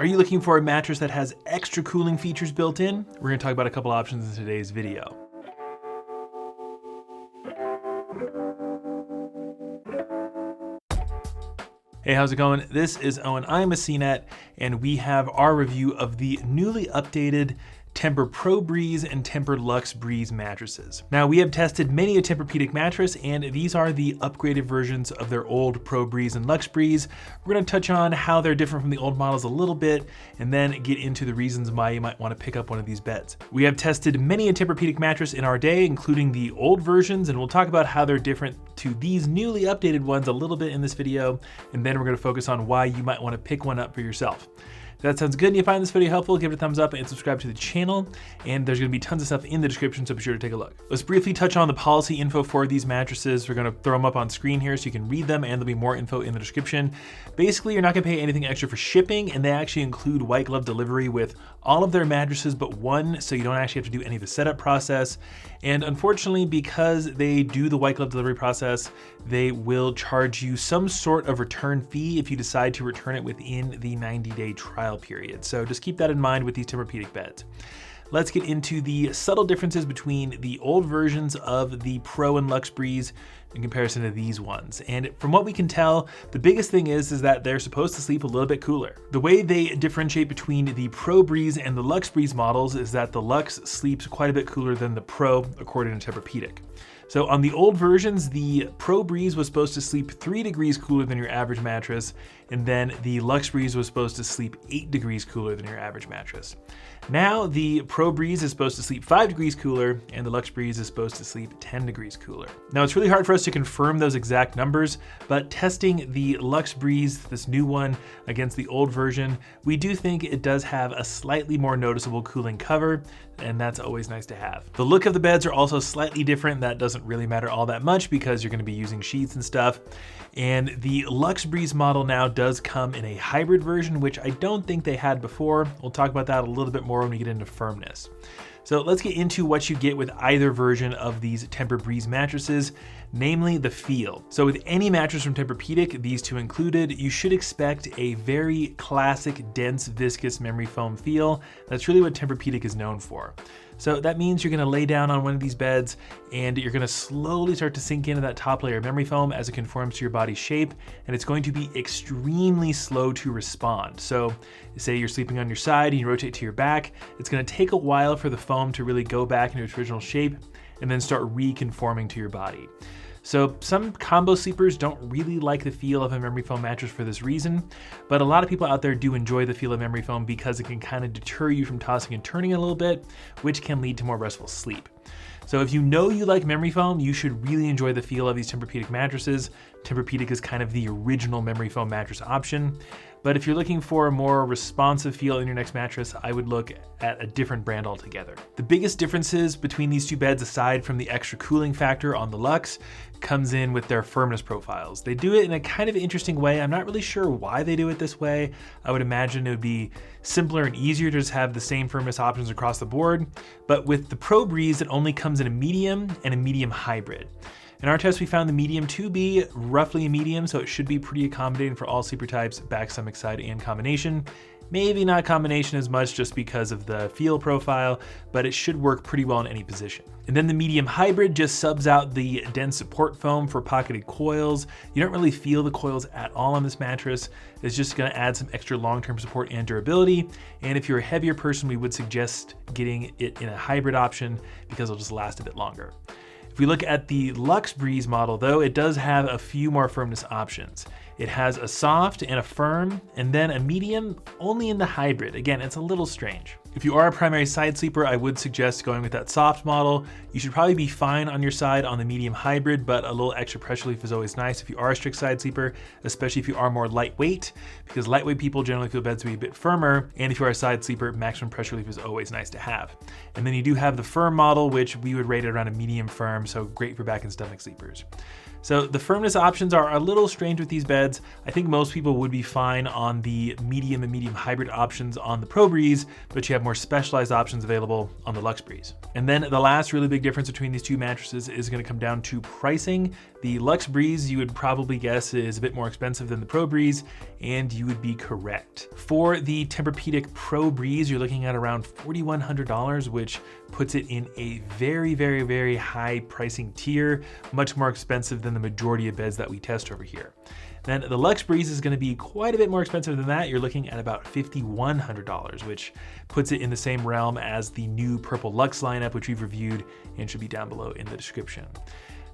Are you looking for a mattress that has extra cooling features built in? We're gonna talk about a couple options in today's video. Hey, how's it going? This is Owen, I'm a CNET, and we have our review of the newly updated Tempur ProBreeze and Tempur LuxeBreeze mattresses. Now, we have tested many a TempurPedic mattress, and these are the upgraded versions of their old ProBreeze and LuxeBreeze. We're gonna touch on how they're different from the old models a little bit, and then get into the reasons why you might wanna pick up one of these beds. We have tested many a TempurPedic mattress in our day, including the old versions, and we'll talk about how they're different to these newly updated ones a little bit in this video, and then we're gonna focus on why you might wanna pick one up for yourself. If that sounds good and you find this video helpful, give it a thumbs up and subscribe to the channel. And there's gonna be tons of stuff in the description, so be sure to take a look. Let's briefly touch on the policy info for these mattresses. We're gonna throw them up on screen here so you can read them, and there'll be more info in the description. Basically, you're not gonna pay anything extra for shipping, and they actually include white glove delivery with all of their mattresses but one, so you don't actually have to do any of the setup process. And unfortunately, because they do the white glove delivery process, they will charge you some sort of return fee if you decide to return it within the 90-day trial period. So just keep that in mind with these TempurPedic beds. Let's get into the subtle differences between the old versions of the Pro and LuxeBreeze in comparison to these ones. And from what we can tell, the biggest thing is that they're supposed to sleep a little bit cooler. The way they differentiate between the ProBreeze and the LuxeBreeze models is that the Lux sleeps quite a bit cooler than the Pro, according to TempurPedic. So on the old versions, the ProBreeze was supposed to sleep 3 degrees cooler than your average mattress, and then the LuxeBreeze was supposed to sleep 8 degrees cooler than your average mattress. Now the ProBreeze is supposed to sleep 5 degrees cooler, and the LuxeBreeze is supposed to sleep 10 degrees cooler. Now it's really hard for us to confirm those exact numbers, but testing the LuxeBreeze, this new one, against the old version, we do think it does have a slightly more noticeable cooling cover, and that's always nice to have. The look of the beds are also slightly different. That doesn't really matter all that much because you're gonna be using sheets and stuff. And the LuxeBreeze model now does come in a hybrid version, which I don't think they had before. We'll talk about that a little bit more when we get into Firmness. So let's get into what you get with either version of these TempurBreeze mattresses, namely the feel. So with any mattress from TempurPedic, these two included, you should expect a very classic, dense, viscous memory foam feel. That's really what TempurPedic is known for. So that means you're gonna lay down on one of these beds and you're gonna slowly start to sink into that top layer of memory foam as it conforms to your body's shape, and it's going to be extremely slow to respond. So say you're sleeping on your side and you rotate to your back, it's gonna take a while for the foam to really go back into its original shape and then start reconforming to your body. So some combo sleepers don't really like the feel of a memory foam mattress for this reason, but a lot of people out there do enjoy the feel of memory foam because it can kind of deter you from tossing and turning a little bit, which can lead to more restful sleep. So if you know you like memory foam, you should really enjoy the feel of these TempurPedic mattresses. TempurPedic is kind of the original memory foam mattress option. But if you're looking for a more responsive feel in your next mattress, I would look at a different brand altogether. The biggest differences between these two beds, aside from the extra cooling factor on the Lux, comes in with their firmness profiles. They do it in a kind of interesting way. I'm not really sure why they do it this way. I would imagine it would be simpler and easier to just have the same firmness options across the board. But with the ProBreeze, it only comes in a medium and a medium hybrid. In our test, we found the medium to be roughly a medium, so it should be pretty accommodating for all sleeper types, back, stomach, side, and combination. Maybe not combination as much just because of the feel profile, but it should work pretty well in any position. And then the medium hybrid just subs out the dense support foam for pocketed coils. You don't really feel the coils at all on this mattress. It's just gonna add some extra long-term support and durability. And if you're a heavier person, we would suggest getting it in a hybrid option because it'll just last a bit longer. If we look at the LuxeBreeze model though, it does have a few more firmness options. It has a soft and a firm, and then a medium only in the hybrid. Again, it's a little strange. If you are a primary side sleeper, I would suggest going with that soft model. You should probably be fine on your side on the medium hybrid, but a little extra pressure relief is always nice if you are a strict side sleeper, especially if you are more lightweight, because lightweight people generally feel beds to be a bit firmer, and if you are a side sleeper, maximum pressure relief is always nice to have. And then you do have the firm model, which we would rate it around a medium firm, so great for back and stomach sleepers. So the firmness options are a little strange with these beds. I think most people would be fine on the medium and medium hybrid options on the ProBreeze, but you have more specialized options available on the LuxeBreeze. And then the last really big difference between these two mattresses is going to come down to pricing. The LuxeBreeze you would probably guess is a bit more expensive than the ProBreeze, and you would be correct. For the TempurPedic ProBreeze, you're looking at around $4,100, which puts it in a very, very, very high pricing tier, much more expensive than the majority of beds that we test over here. Then the LuxeBreeze is going to be quite a bit more expensive than that. You're looking at about $5,100, which puts it in the same realm as the new Purple Luxe lineup, which we've reviewed and should be down below in the description.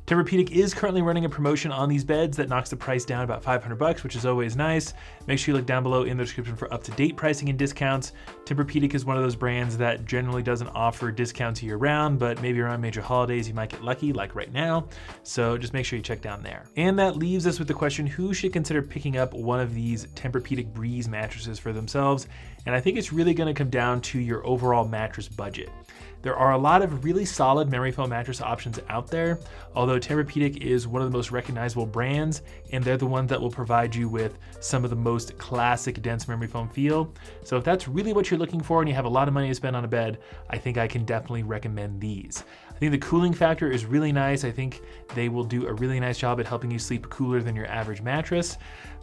TempurPedic is currently running a promotion on these beds that knocks the price down about $500, which is always nice. Make sure you look down below in the description for up-to-date pricing and discounts. TempurPedic is one of those brands that generally doesn't offer discounts year-round, but maybe around major holidays you might get lucky, like right now. So just make sure you check down there. And that leaves us with the question, who should consider picking up one of these TempurPedic Breeze mattresses for themselves? And I think it's really going to come down to your overall mattress budget. There are a lot of really solid memory foam mattress options out there, although TempurPedic is one of the most recognizable brands, and they're the ones that will provide you with some of the most classic dense memory foam feel. So if that's really what you're looking for and you have a lot of money to spend on a bed, I think I can definitely recommend these. I think the cooling factor is really nice. I think they will do a really nice job at helping you sleep cooler than your average mattress.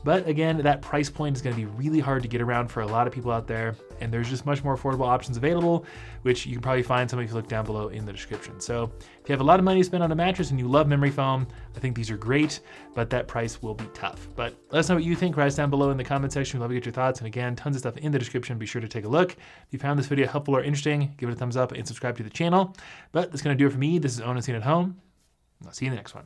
But again, that price point is going to be really hard to get around for a lot of people out there, and there's just much more affordable options available, which you can probably find some if you look down below in the description. So if you have a lot of money to spend on a mattress and you love memory foam, I think these are great, but that price will be tough. But let us know what you think. Write us down below in the comment section. We'd love to get your thoughts. And again, tons of stuff in the description. Be sure to take a look. If you found this video helpful or interesting, give it a thumbs up and subscribe to the channel. But that's going to do it for me. This is Owen at Home. I'll see you in the next one.